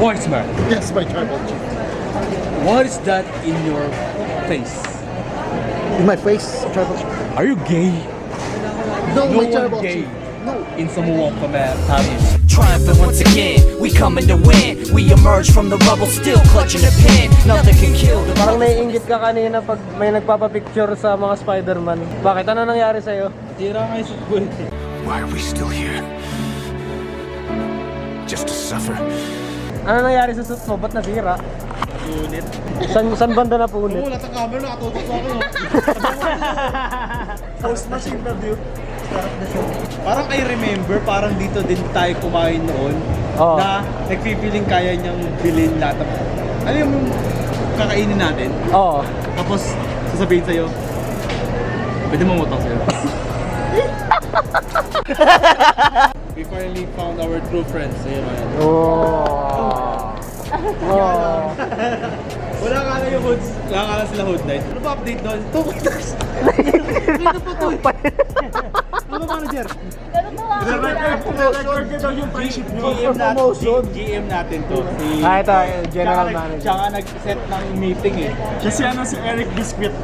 Voice man. Yes, my tribal chief. What is that in your face? In my face, tribal chief. Are you gay? No, No my one tribal gay. chief. No. In Samoa family. Triumphant once again, we coming to win. We emerge from the rubble, still clutching the pen. Nothing can kill the Parang naiinggit ka kanina pag may nagpapapicture sa mga Spider-Man. Bakit? Ano nangyari sa'yo? Tira nga yung good. Why are we still here? Just to suffer. Ano nangyari sa suit mo? Ba't nasira? Unit. Saan banda na punit? Wala sa camera, nakatutok sa akin. Post-match interview. Parang I remember, parang dito din tayo kumain noon. Oo. Na nagpipiling kaya niyang bilhin lahat ng... Ano yung kakainin natin? Oo. Tapos sasabihin sa'yo, pwede mo mutang sa'yo. We finally found our true friends. Ayun, ayun. Oh. Oh. Wala ka na yung hoods. Wala ka na sila hood night. Ano ba update doon? 2 meters! Ano po to? Ano ba manager? GM natin to. Ito, general manager. Siya nga nag-set ng meeting eh. Kasi si Eric Biscuit.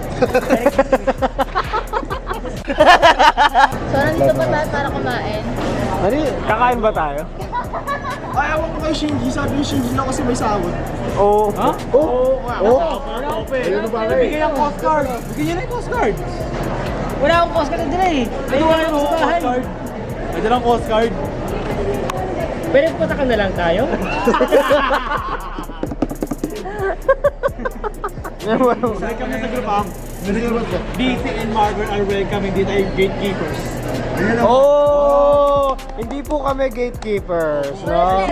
So, nandito pa tayo para kumain. Ano yun? Kakain ba tayo? Ay, awan ko kay Shinji. Sabi ni Shinji lang kasi may sahod. Oo. Ha? Oo. Oo. Ayun na ba Bigyan ng coast guard. Bigyan niya ng coast guard. Wala akong cost card na din eh. Ano ba yung coast guard? Pwede lang coast guard. Pwede patakan na lang tayo. Sakay kami sa group ah. DC and Margaret are welcoming. Dito ay gatekeepers. Oh! Hindi po kami gatekeepers, no?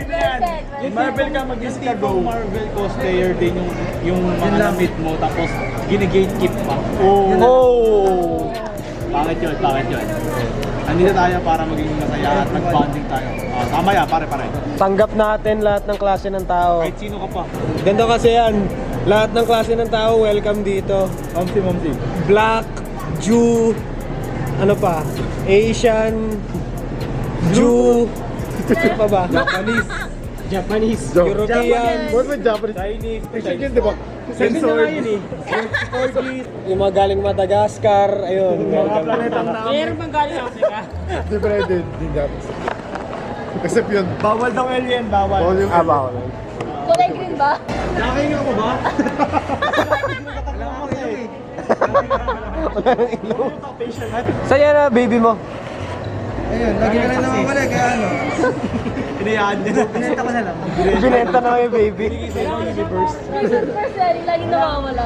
Yung Marvel ka mag-discover Marvel cosplayer din yung mga na-meet mo tapos gine-gatekeep pa. Oh! Bakit yun? Bakit yun? Andito tayo para maging masaya at mag-bonding tayo. Tama yan, pare-pare. Tanggap natin lahat ng klase ng tao. Kahit sino ka pa. Ganda kasi yan. Lahat ng klase ng tao welcome dito. Momsi. Black, Jew, ano pa? Asian, Jew, ano pa ba? Japanese, European, What with Japanese? Chinese. Mexican, di ba? Censored. yung mga galing Madagascar, ayun. welcome. Meron bang galing Africa? Di ba na din Japanese? Except yun. Bawal daw alien, bawal. Bawal yung Bawal. Kulay green ba? Nakahinga ko ba? Sa'yo na, baby mo. Ayun, lagi ka lang namamali, kaya ano? Inayaan niya na. Pinenta ko na lang. Binenta na yung baby. Reason for selling, laging nawawala.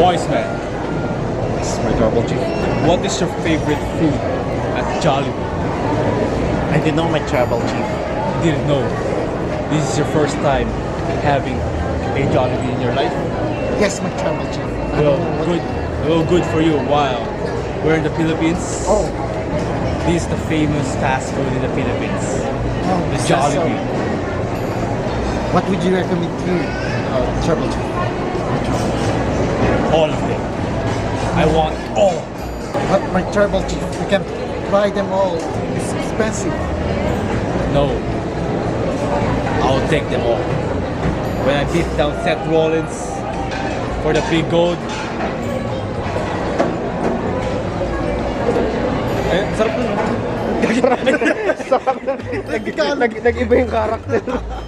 Voice man, This is my tribal chief. what is your favorite food at Jollibee? I didn't know my tribal chief. Didn't know. This is your first time having a Jollibee in your life? Yes, my tribal chief. Well, good for you. Wow. We're in the Philippines. Oh. This is the famous fast food in the Philippines. Oh, The so- Jollibee. What would you recommend to tribal chief? All of them. I want all. But my tribal chief, we can buy them all. It's expensive. No. I'll take them all. When I beat down Seth Rollins for the free gold. Eh, sarap nun. Nag-iba yung karakter.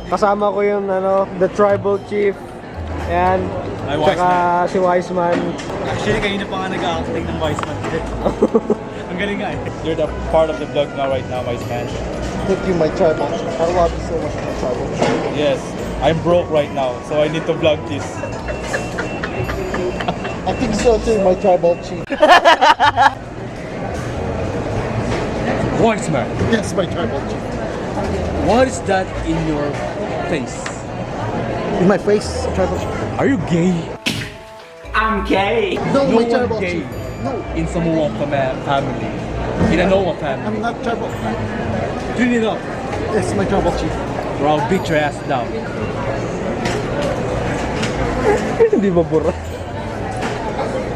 Kasama ko yung the tribal chief. Ayan. Ay, Tsaka si Wiseman. Actually, kanina pa nga nag-acting ng wise man. Ang galing nga eh. You're the part of the vlog now right now, wise man. Thank you, my tribal chief. I love you so much, my tribal chief. Yes, I'm broke right now, so I need to vlog this. I think so too, my tribal chief. Voice man, Yes, my tribal chief. what is that in your face? In my face, tribal chief. Are you gay? I'm gay. No, No my one tribal gay. chief. No, In Samoa family. In a Noah family. I'm not tribal. Clean it up, Yes, my tribal chief. or I'll beat your ass down. Hindi ba bura?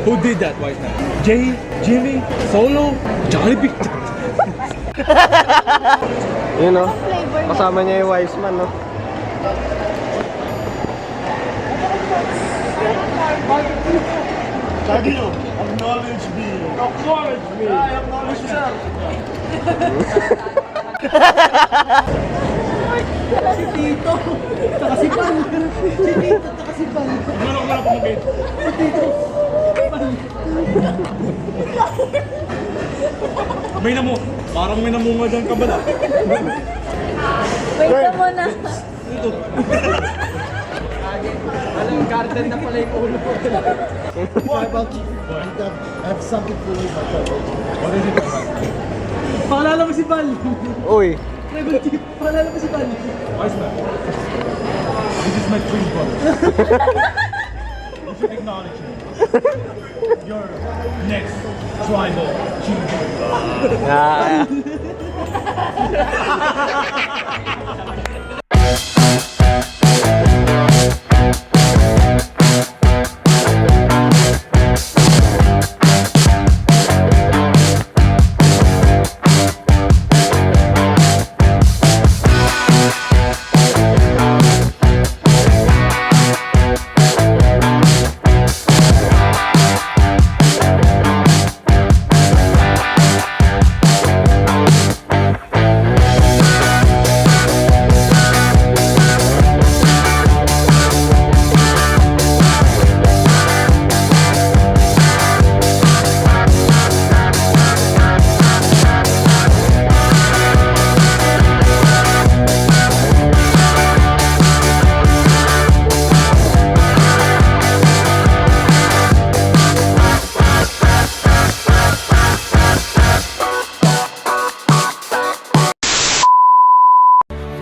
Who did that, white man? Jay, Jimmy, Solo, Jollibee. Yun no? Flavor niya. Kasama niya yung Wiseman no? Lagino, acknowledge me. Acknowledge me. I acknowledge sir. Si Tito. Tsaka si Pan. Si Tito, tsaka si Pan. Ano ko na pumagay? Si Tito. May namo. Parang may namunga dyan ka ba na? Wait ka muna. Dito. Alam, garden na pala yung ulo ko. Tribal chief. I have something for you, my tribal chief. What is it? Paalala mo si Bal. Uy. Tribal chief. Paalala mo si Bal. Wise man. This is my twin brother. You should acknowledge him. Your next tribal chief. Ah.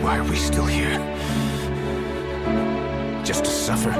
Why are we still here? Just to suffer?